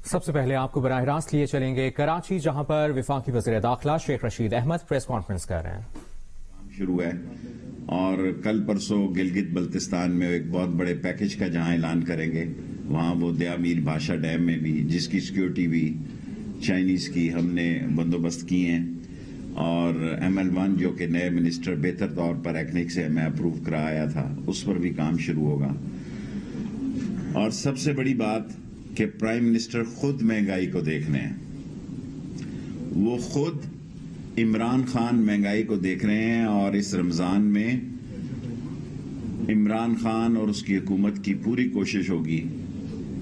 سب سے پہلے آپ کو براہ راست لیے چلیں گے کراچی، جہاں پر وفاقی وزیر داخلہ شیخ رشید احمد پریس کانفرنس کر رہے ہیں. شروع ہے اور کل پرسوں گلگت بلتستان میں ایک بہت بڑے پیکج کا جہاں اعلان کریں گے، وہاں وہ دیا میر بھاشا ڈیم میں بھی، جس کی سیکیورٹی بھی چائنیز کی ہم نے بندوبست کی ہیں، اور ML1 جو کہ نئے منسٹر بہتر طور پر ایکنک سے میں اپروو کرایا تھا، اس پر بھی کام شروع ہوگا. اور سب سے بڑی بات کہ پرائم منسٹر خود مہنگائی کو دیکھ رہے ہیں، وہ خود عمران خان مہنگائی کو دیکھ رہے ہیں، اور اس رمضان میں عمران خان اور اس کی حکومت کی پوری کوشش ہوگی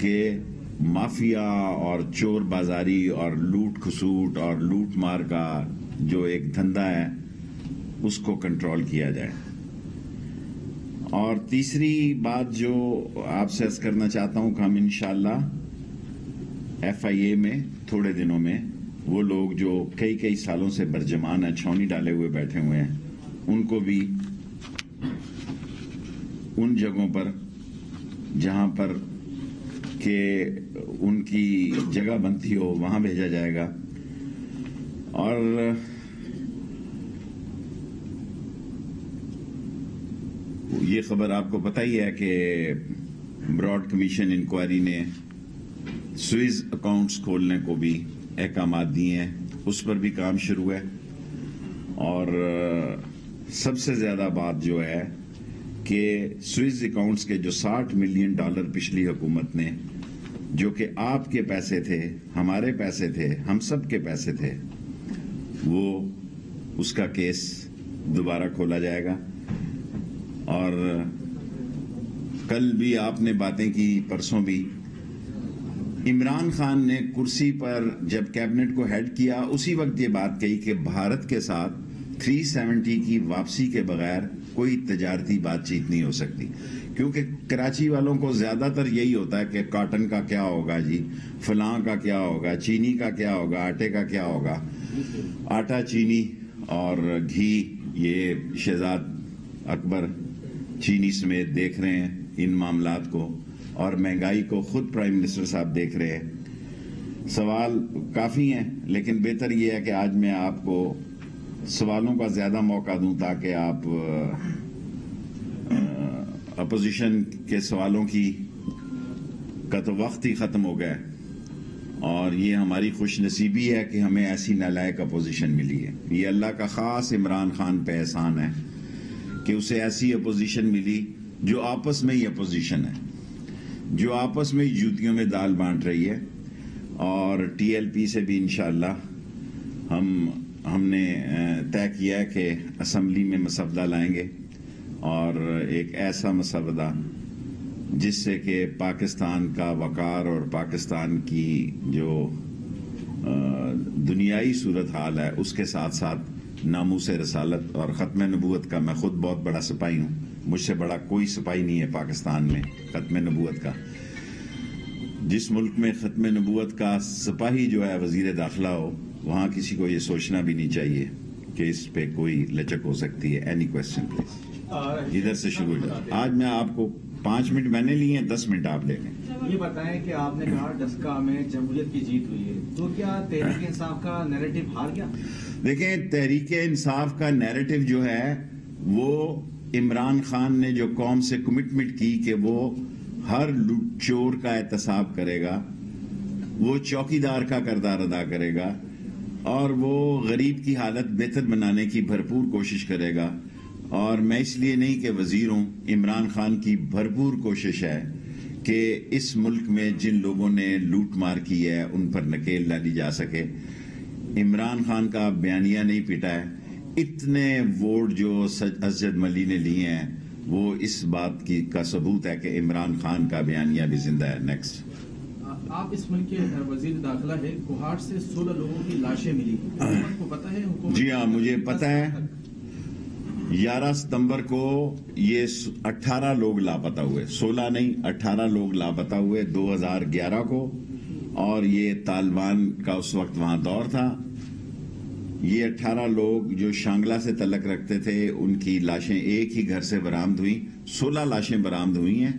کہ مافیا اور چور بازاری اور لوٹ کھسوٹ اور لوٹ مار کا جو ایک دھندا ہے اس کو کنٹرول کیا جائے. اور تیسری بات جو آپ سے عرض کرنا چاہتا ہوں کہ ہم انشاءاللہ FIA میں تھوڑے دنوں میں وہ لوگ جو کئی سالوں سے برجمان ہیں، چھاؤنی ڈالے ہوئے بیٹھے ہوئے ہیں، ان کو بھی ان جگہوں پر جہاں پر کہ ان کی جگہ بنتی ہو وہاں بھیجا جائے گا. اور یہ خبر آپ کو پتہ ہی ہے کہ براڈ کمیشن انکوائری نے سوئز اکاؤنٹس کھولنے کو بھی احکامات دیے ہیں، اس پر بھی کام شروع ہے. اور سب سے زیادہ بات جو ہے کہ سوئز اکاؤنٹس کے جو $60 ملین پچھلی حکومت نے، جو کہ آپ کے پیسے تھے، ہمارے پیسے تھے، ہم سب کے پیسے تھے، وہ اس کا کیس دوبارہ کھولا جائے گا. اور کل بھی آپ نے باتیں کی، پرسوں بھی. عمران خان نے کرسی پر جب کیبنٹ کو ہیڈ کیا اسی وقت یہ بات کہی کہ بھارت کے ساتھ 370 کی واپسی کے بغیر کوئی تجارتی بات چیت نہیں ہو سکتی، کیونکہ کراچی والوں کو زیادہ تر یہی ہوتا ہے کہ کاٹن کا کیا ہوگا جی، فلاں کا کیا ہوگا، چینی کا کیا ہوگا، آٹے کا کیا ہوگا. آٹا، چینی اور گھی یہ شہزاد اکبر چینی سمیت دیکھ رہے ہیں ان معاملات کو، اور مہنگائی کو خود پرائم منسٹر صاحب دیکھ رہے ہیں. سوال کافی ہیں، لیکن بہتر یہ ہے کہ آج میں آپ کو سوالوں کا زیادہ موقع دوں تاکہ آپ اپوزیشن کے سوالوں کا تو وقت ہی ختم ہو گیا، اور یہ ہماری خوش نصیبی ہے کہ ہمیں ایسی نالائق اپوزیشن ملی ہے. یہ اللہ کا خاص عمران خان پہ احسان ہے کہ اسے ایسی اپوزیشن ملی جو آپس میں ہی اپوزیشن ہے، جو آپس میں ہی جوتیوں میں دال بانٹ رہی ہے. اور TLP سے بھی انشاءاللہ ہم نے طے کیا ہے کہ اسمبلی میں مسودہ لائیں گے، اور ایک ایسا مسودہ جس سے کہ پاکستان کا وقار اور پاکستان کی جو دنیائی صورتحال ہے اس کے ساتھ ساتھ ناموس رسالت اور ختم نبوت کا، میں خود بہت بڑا سپاہی ہوں، مجھ سے بڑا کوئی سپاہی نہیں ہے پاکستان میں ختم نبوت کا. جس ملک میں ختم نبوت کا سپاہی جو ہے وزیر داخلہ ہو، وہاں کسی کو یہ سوچنا بھی نہیں چاہیے کہ اس پہ کوئی لچک ہو سکتی ہے. اینی کوشچن پلیز، ادھر سے شروع ہو جائے. آج میں آپ کو 5 منٹ میں نے لیے ہیں، 10 منٹ آپ لے لیں. یہ بتائیں کہ آپ نے کہا ڈسکا میں جمہوریت کی جیت ہوئی ہے، تو کیا تحریک انصاف کا نیریٹو ہار گیا؟ دیکھیں، تحریک انصاف کا نیریٹو جو ہے وہ عمران خان نے جو قوم سے کمٹمنٹ کی کہ وہ ہر چور کا احتساب کرے گا، وہ چوکیدار کا کردار ادا کرے گا، اور وہ غریب کی حالت بہتر بنانے کی بھرپور کوشش کرے گا. اور میں اس لیے نہیں کہ وزیر ہوں، عمران خان کی بھرپور کوشش ہے کہ اس ملک میں جن لوگوں نے لوٹ مار کی ہے ان پر نکیل ڈالی جا سکے. عمران خان کا بیانیہ نہیں پیٹا ہے. اتنے ووٹ جو اسجد ملی نے لیے ہیں وہ اس بات کا ثبوت ہے کہ عمران خان کا بیانیہ بھی زندہ ہے. نیکسٹ. آپ اس ملک کے وزیر داخلہ ہے، کوہاٹ سے 16 لوگوں کی لاشیں ملی، حکومت کو پتہ ہے؟ جی ہاں، مجھے پتہ ہے. 11 ستمبر کو یہ 18 لوگ لاپتہ ہوئے، 16 نہیں 18 لوگ لاپتہ ہوئے 2011 کو، اور یہ طالبان کا اس وقت وہاں دور تھا. یہ 18 لوگ جو شانگلہ سے تعلق رکھتے تھے، ان کی لاشیں ایک ہی گھر سے برآمد ہوئی. 16 لاشیں برآمد ہوئی ہیں،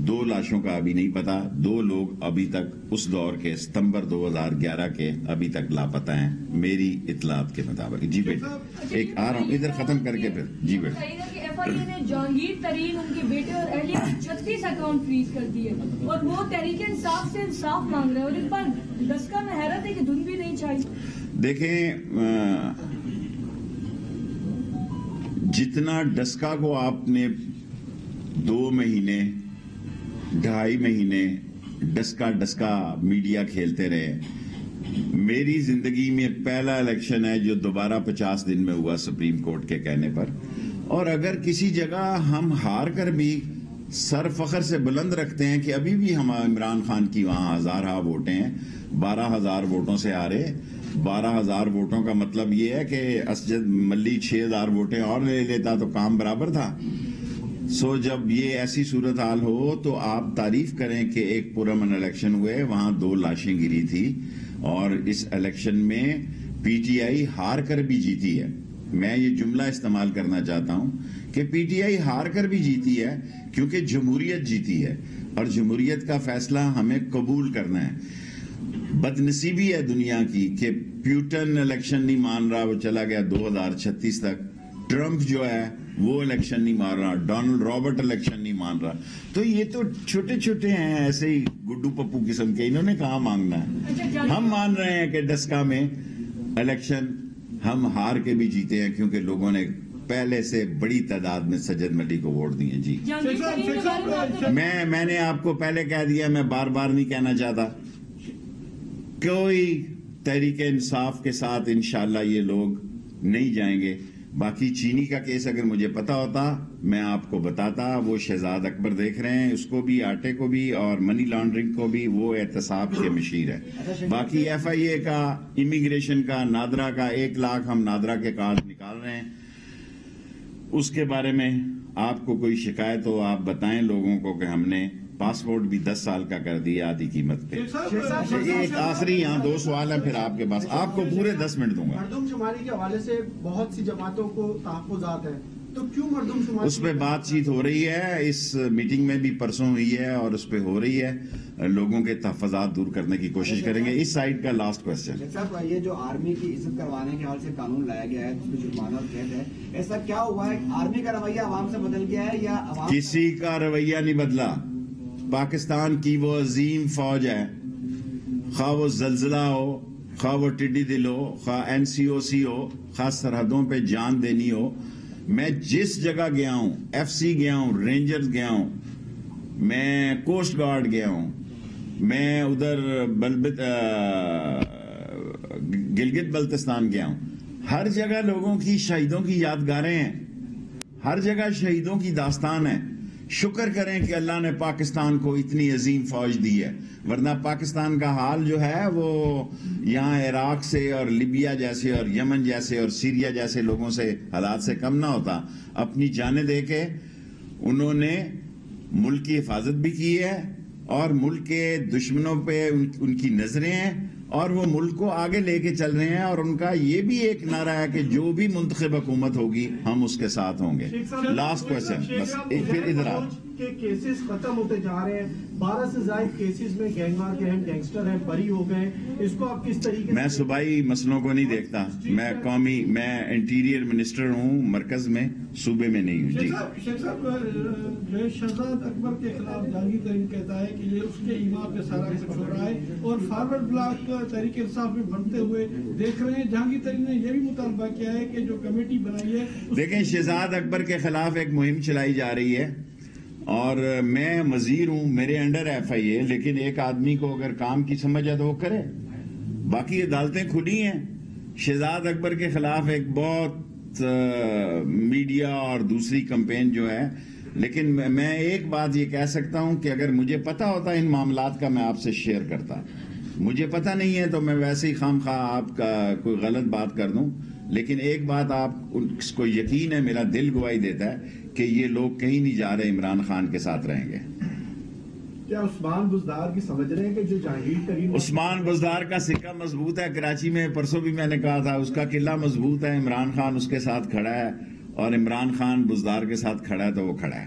2 لاشوں کا ابھی نہیں پتا. 2 لوگ ابھی تک اس دور کے ستمبر 2011 کے ابھی تک لاپتہ ہیں میری اطلاعات کے مطابق. جی بیٹا ایک آ رہا ہوں ادھر ختم کر کے پھر. جی بیٹا ایف آئی اے نے جہانگیر ترین ان کے بیٹے اور اہلیہ کے 36 اکاؤنٹ فریز کر دیے اور وہ تحریک انصاف سے انصاف مانگ رہے ہیں اور اس بار ڈسکا میں حیرت ہے کہ دھن بھی نہیں چھائی. دیکھیں جتنا ڈسکا کو آپ نے 2 مہینے 2.5 مہینے ڈسکا میڈیا کھیلتے رہے. میری زندگی میں پہلا الیکشن ہے جو دوبارہ 50 دن میں ہوا سپریم کورٹ کے کہنے پر. اور اگر کسی جگہ ہم ہار کر بھی سر فخر سے بلند رکھتے ہیں کہ ابھی بھی ہم عمران خان کی وہاں 1000 ووٹیں ہیں, 12,000 ووٹوں سے ہارے. 12,000 ووٹوں کا مطلب یہ ہے کہ اسجد ملی 6,000 ووٹیں اور لے لیتا تو کام برابر تھا. سو جب یہ ایسی صورتحال ہو تو آپ تعریف کریں کہ ایک پرامن الیکشن ہوئے, وہاں 2 لاشیں گری تھی اور اس الیکشن میں پی ٹی آئی ہار کر بھی جیتی ہے. میں یہ جملہ استعمال کرنا چاہتا ہوں کہ پی ٹی آئی ہار کر بھی جیتی ہے کیونکہ جمہوریت جیتی ہے اور جمہوریت کا فیصلہ ہمیں قبول کرنا ہے. بدنصیبی ہے دنیا کی کہ پیوٹن الیکشن نہیں مان رہا, وہ چلا گیا 2036 تک. ٹرمپ جو ہے وہ الیکشن نہیں مان رہا, ڈونلڈ رابرٹ الیکشن نہیں مان رہا. تو یہ تو چھوٹے چھوٹے ہیں ایسے ہی گڈو پپو قسم کے, انہوں نے کہاں مانگنا ہے. ہم مان رہے ہیں کہ ڈسکا میں الیکشن ہم ہار کے بھی جیتے ہیں کیونکہ لوگوں نے پہلے سے بڑی تعداد میں سجد مٹی کو ووٹ دیے. جی میں نے آپ کو پہلے کہہ دیا, میں بار بار نہیں کہنا چاہتا. کوئی تحریک انصاف کے ساتھ انشاءاللہ یہ لوگ نہیں جائیں گے. باقی چینی کا کیس اگر مجھے پتا ہوتا میں آپ کو بتاتا. وہ شہزاد اکبر دیکھ رہے ہیں, اس کو بھی, آٹے کو بھی اور منی لانڈرنگ کو بھی, وہ احتساب کے مشیر ہے. باقی ایف آئی اے کا, امیگریشن کا, نادرا کا 1 لاکھ ہم نادرا کے کارڈ نکال رہے ہیں. اس کے بارے میں آپ کو کوئی شکایت ہو آپ بتائیں لوگوں کو کہ ہم نے پاسپورٹ بھی 10 سال کا کر دیا آدھی قیمت پہ. ایک آخری یہاں 2 سوال ہیں پھر آپ کے پاس, آپ کو پورے 10 منٹ دوں گا. مردم شماری کے حوالے سے بہت سی جماعتوں کو تحفظات ہیں, تو کیوں مردم شماری اس پہ بات چیت ہو رہی ہے, اس میٹنگ میں بھی پرسوں ہوئی ہے اور اس پہ ہو رہی ہے. لوگوں کے تحفظات دور کرنے کی کوشش کریں گے. اس سائڈ کا لاسٹ کوسچن. صاحب یہ جو آرمی کی عزت کروانے کے حوالے سے قانون لایا گیا ہے, اس میں جرمانہ اور قید ہے, ایسا کیا ہوا ہے آرمی کا رویہ عوام سے بدل گیا ہے یا عوام کسی کا رویہ نہیں بدلا. پاکستان کی وہ عظیم فوج ہے, خواہ وہ زلزلہ ہو, خواہ وہ ٹڈی دل ہو, خواہ این سی او سی ہو, خواہ سرحدوں پہ جان دینی ہو. میں جس جگہ گیا ہوں, ایف سی گیا ہوں, رینجرز گیا ہوں, میں کوسٹ گارڈ گیا ہوں, میں ادھر گلگت بلتستان گیا ہوں, ہر جگہ لوگوں کی شہیدوں کی یادگاریں ہیں, ہر جگہ شہیدوں کی داستان ہے. شکر کریں کہ اللہ نے پاکستان کو اتنی عظیم فوج دی ہے, ورنہ پاکستان کا حال جو ہے وہ یہاں عراق سے اور لیبیا جیسے اور یمن جیسے اور سیریا جیسے لوگوں سے حالات سے کم نہ ہوتا. اپنی جانیں دے کے انہوں نے ملک کی حفاظت بھی کی ہے اور ملک کے دشمنوں پہ ان کی نظریں ہیں اور وہ ملک کو آگے لے کے چل رہے ہیں. اور ان کا یہ بھی ایک نعرہ ہے کہ جو بھی منتخب حکومت ہوگی ہم اس کے ساتھ ہوں گے. لاسٹ کوسچن بس پھر ادھر آ کے کیسز ختم ہوتے جا رہے ہیں, 12 سے زائد کیسز میں گینگوار کے ہیں, گینگسٹر ہیں, بری ہو گئے. اس کو آپ کس طریقے میں صوبائی مسئلوں کو نہیں دیکھتا, میں انٹیریئر منسٹر ہوں مرکز میں, صوبے میں نہیں ہوں. جی شیخ صاحب, جو شہزاد اکبر کے خلاف جہانگیر ترین کہتا ہے کہ یہ اس کے ایما پہ سارا کچھ ہو رہا ہے اور فارورڈ بلاک تحریک انصاف میں بنتے ہوئے دیکھ رہے ہیں. جہانگیر ترین نے یہ بھی مطالبہ کیا ہے کہ جو کمیٹی بنائی ہے, دیکھیں شہزاد اکبر کے خلاف ایک مہم چلائی جا رہی ہے اور میں وزیر ہوں, میرے انڈر ایف آئی اے, لیکن ایک آدمی کو اگر کام کی سمجھ ہے تو وہ کرے. باقی عدالتیں کھلی ہیں. شہزاد اکبر کے خلاف ایک بہت میڈیا اور دوسری کمپین جو ہے, لیکن میں ایک بات یہ کہہ سکتا ہوں کہ اگر مجھے پتا ہوتا ان معاملات کا میں آپ سے شیئر کرتا. مجھے پتا نہیں ہے تو میں ویسے ہی خام خواہ آپ کا کوئی غلط بات کر دوں. لیکن ایک بات آپ اس کو یقین ہے, میرا دل گواہی دیتا ہے کہ یہ لوگ کہیں نہیں جا رہے, عمران خان کے ساتھ رہیں گے. کیا عثمان بزدار کی سمجھ رہے ہیں کہ جو جہانگیر ترین, عثمان بزدار کا سکہ مضبوط ہے. کراچی میں پرسوں بھی میں نے کہا تھا اس کا قلعہ مضبوط ہے, عمران خان اس کے ساتھ کھڑا ہے اور عمران خان بزدار کے ساتھ کھڑا ہے تو وہ کھڑا ہے.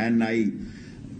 NI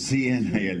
CNIL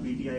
PTI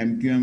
MQM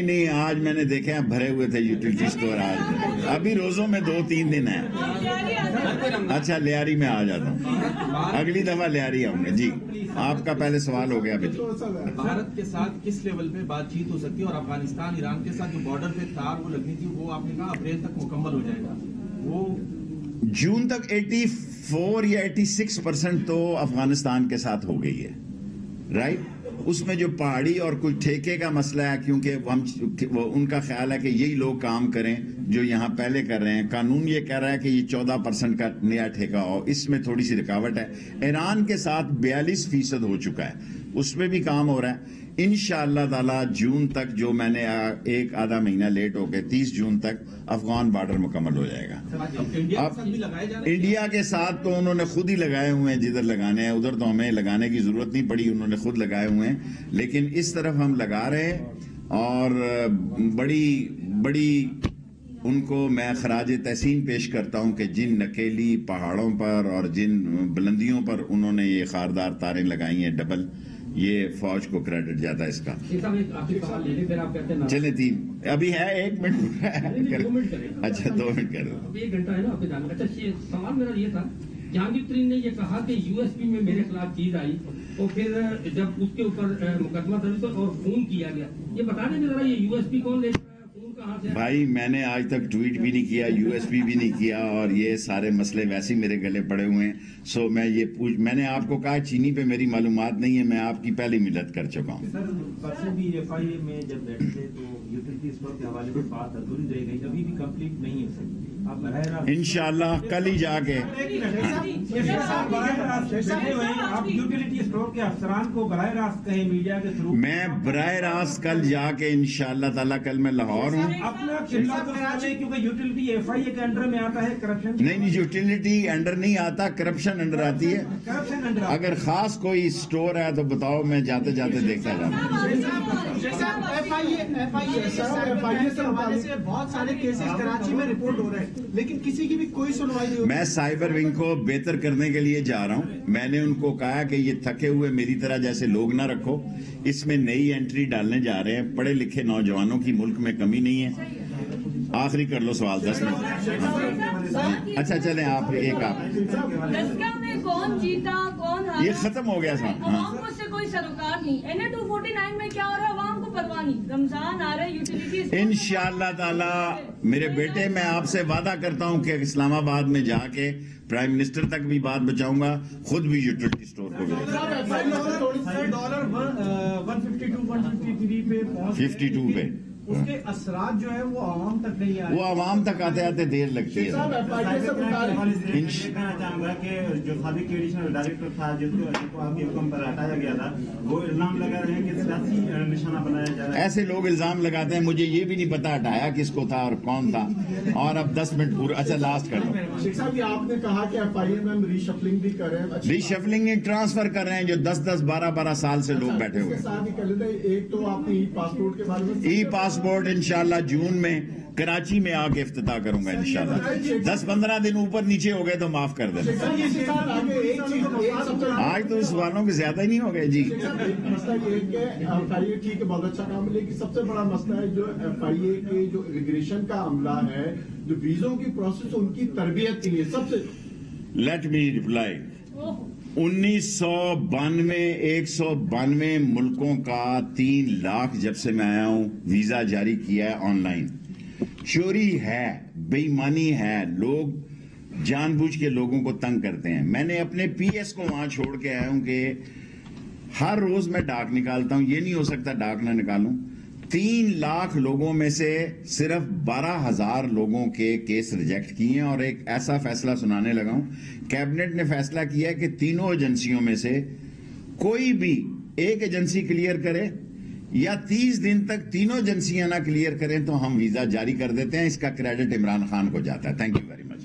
نہیں آج میں نے دیکھا ہے بھرے ہوئے تھے یوٹیلیٹی اسٹور. آج ابھی روزوں میں 2-3 دن ہیں. اچھا لیاری میں آ جاتا ہوں, اگلی دفعہ لیاری آؤں گا. جی آپ کا پہلے سوال ہو گیا. بھارت کے ساتھ کس لیول پہ بات چیت ہو سکتی ہے, اور افغانستان ایران کے ساتھ جو بارڈر پہ تار وہ لگنی تھی وہ آپ نے کہا اپریل تک مکمل ہو جائے گا, وہ جون تک 84 یا 86% تو افغانستان کے ساتھ ہو گئی ہے, رائٹ. اس میں جو پہاڑی اور کوئی ٹھیکے کا مسئلہ ہے, کیونکہ ان کا خیال ہے کہ یہی لوگ کام کریں جو یہاں پہلے کر رہے ہیں. قانون یہ کہہ رہا ہے کہ یہ 14% کا نیا ٹھیکہ ہو, اس میں تھوڑی سی رکاوٹ ہے. ایران کے ساتھ 42% ہو چکا ہے, اس میں بھی کام ہو رہا ہے. انشاءاللہ تعالی جون تک, جو میں نے ایک آدھا مہینہ لیٹ ہو کے 30 جون تک افغان بارڈر مکمل ہو جائے گا. اب انڈیا کے ساتھ تو انہوں نے خود ہی لگائے ہوئے ہیں, جدھر لگانے ہیں ادھر تو ہمیں لگانے کی ضرورت نہیں پڑی, انہوں نے خود لگائے ہوئے ہیں. لیکن اس طرف ہم لگا رہے ہیں, اور بڑی ان کو میں خراج تحسین پیش کرتا ہوں کہ جن نکیلی پہاڑوں پر اور جن بلندیوں پر انہوں نے یہ خاردار تاریں لگائی ہیں ڈبل, یہ فوج کو کریڈٹ جاتا ہے اس کا. چلے 3 ابھی ہے, 1 منٹ. اچھا 2 منٹ کر دو. 1 گھنٹہ ہے نا آپ کے جانے کا. اچھا سوال میرا یہ تھا, جہانگیر ترین نے یہ کہا کہ USB میں میرے خلاف چیز آئی اور پھر جب اس کے اوپر مقدمہ درج اور فون کیا گیا, یہ بتا دیں ذرا یہ USB کون لے کہاں سے؟ بھائی میں نے آج تک ٹویٹ بھی نہیں کیا, USB بھی نہیں کیا, اور یہ سارے مسئلے ویسے ہی میرے گلے پڑے ہوئے ہیں. سو میں نے آپ کو کہا چینی پہ میری معلومات نہیں ہے, میں آپ کی پہلی مدد کر چکا ہوں. سر پرسوں بھی FIA میں جب بیٹھے تھے تو یوٹیلیٹی اسٹور کے حوالے سے بات ادھوری رہ گئی, ابھی بھی کمپلیٹ نہیں ہو سکتی. انشاءاللہ کل ہی جا کے آپ یوٹیلیٹی اسٹور کے افسران کو براہ راست کہیں میڈیا کے تھرو, میں براہ راست کل جا کے انشاءاللہ تعالیٰ, کل میں لاہور ہوں. اپنا کیونکہ یوٹیلیٹی FIA کے انڈر میں آتا ہے, کرپشن نہیں یوٹیلیٹی انڈر نہیں آتا, کرپشن انڈر آتی ہے. اگر خاص کوئی اسٹور ہے تو بتاؤ, میں جاتے جاتے دیکھتا جاؤں. بہت سارے کیسز کراچی میں رپورٹ ہو رہے ہیں لیکن کسی کی بھی کوئی سنوائی نہیں. میں سائبر ونگ کو بہتر کرنے کے لیے جا رہا ہوں. میں نے ان کو کہا کہ یہ تھکے ہوئے میری طرح جیسے لوگ نہ رکھو, اس میں نئی انٹری ڈالنے جا رہے ہیں. پڑھے لکھے نوجوانوں کی ملک میں کمی نہیں ہے. آخری کر لو سوال 10 منٹ. اچھا چلیں آپ ایک کون جیتا کون ہارا یہ ختم ہو گیا تھا. عوام کو اس سے کوئی سروکار نہیں. NA-249 میں کیا ہو رہا ہے عوام کو پرواہ نہیں. رمضان آ رہا ہے, یوٹیلیٹی انشاءاللہ تعالی میرے بیٹے, میں آپ سے وعدہ کرتا ہوں کہ اسلام آباد میں جا کے پرائم منسٹر تک بھی بات بچاؤں گا, خود بھی یوٹیلیٹی اسٹور کو $52 پہ. اس کے اثرات جو ہے وہ عوام تک نہیں آئے, وہ عوام تک آتے آتے دیر لگتی ہے. کہنا چاہوں گا کہ جو سابق ایڈیشنل ڈائریکٹر تھا جس کو آپ کے حکم پر ہٹایا گیا تھا, وہ الزام لگا رہے ہیں کہ سیاسی نشانہ بنایا جا رہا ہے. ایسے لوگ الزام لگاتے ہیں, مجھے یہ بھی نہیں پتا ہٹایا کس کو تھا اور کون تھا. اور اب 10 منٹ پورا. اچھا لاسٹ کر دو. شیخ صاحب یہ آپ نے کہا کہ FIA میں ری شفلنگ بھی کر رہے ہیں, ری شفلنگ ٹرانسفر کر رہے ہیں جو 10-10 12-12 سال سے لوگ بیٹھے ہوئے ہیں. ایک تو آپ ای پاسپورٹ کے بارے میں, ای پاسپورٹ انشاءاللہ جون میں کراچی میں آ کے افتتاح کروں گا انشاءاللہ. 10-15 دن اوپر نیچے ہو گئے تو معاف کر دینا. آج تو اس والوں کے زیادہ ہی نہیں ہو گئے. جی مسئلہ یہ کہ FIA ٹھیک ہے, بہت اچھا کام ہے, لیکن سب سے بڑا مسئلہ ہے جو FIA کے جو امیگریشن کا عملہ ہے, جو ویزوں کی پروسیس, ان کی تربیت کے لیے سب سے. Let me reply. 192 ملکوں کا 3 لاکھ جب سے میں آیا ہوں ویزا جاری کیا ہے آن لائن. چوری ہے, بے ایمانی ہے, لوگ جان بوجھ کے لوگوں کو تنگ کرتے ہیں. میں نے اپنے PS کو وہاں چھوڑ کے آیا ہوں کہ ہر روز میں ڈاک نکالتا ہوں, یہ نہیں ہو سکتا ڈاک نہ نکالوں. 3 لاکھ لوگوں میں سے صرف 12,000 لوگوں کے کیس ریجیکٹ کیے ہیں. اور ایک ایسا فیصلہ سنانے لگا ہوں, کیبنٹ نے فیصلہ کیا ہے کہ تینوں ایجنسیوں میں سے کوئی بھی ایک ایجنسی کلیئر کرے یا 30 دن تک تینوں ایجنسیاں نہ کلیئر کریں تو ہم ویزا جاری کر دیتے ہیں. اس کا کریڈٹ عمران خان کو جاتا ہے. Thank you very much.